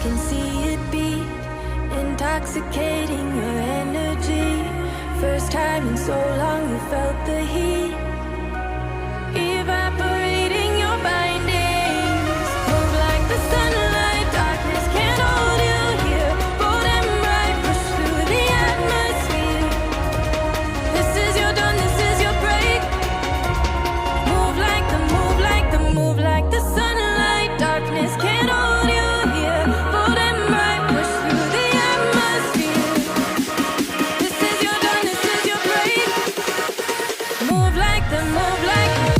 can see it be intoxicating your energy. First time in so long you felt the heat evaporating your bindings. Move like the sunlight, darkness can't hold you here. Bold and bright, push through the atmosphere. This is your dawn, this is your break. Move like the, move like the, move like the sunlight, darkness can't hold you here. Bold and bright, push through the atmosphere. This is your dawn, this is your break. Move like the, move like the.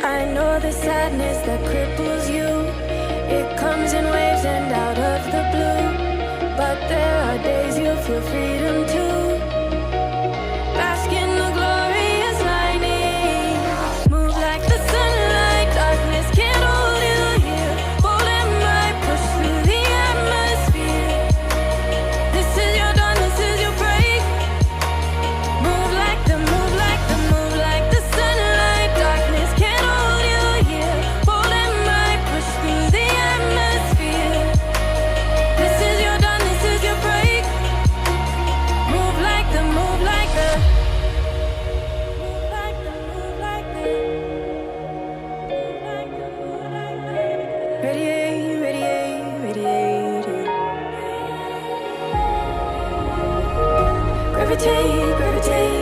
I know the sadness that cripples you. It comes in waves and out of the blue. But there are days you feel freedom too. Bask in the glorious lightning. Move like the sunlight, darkness can't hold you here. Bold and bright, push through the atmosphere. This is your dawn, this is your break. Move like the, move like the, move like the sunlight, darkness can't hold you here. Bold and bright, push through the atmosphere. This is your dawn, this is your break. Move like the, move like the, move like the, move like the, move like the, move like the. Radiate, radiate, radiate. Gravitate, gravitate.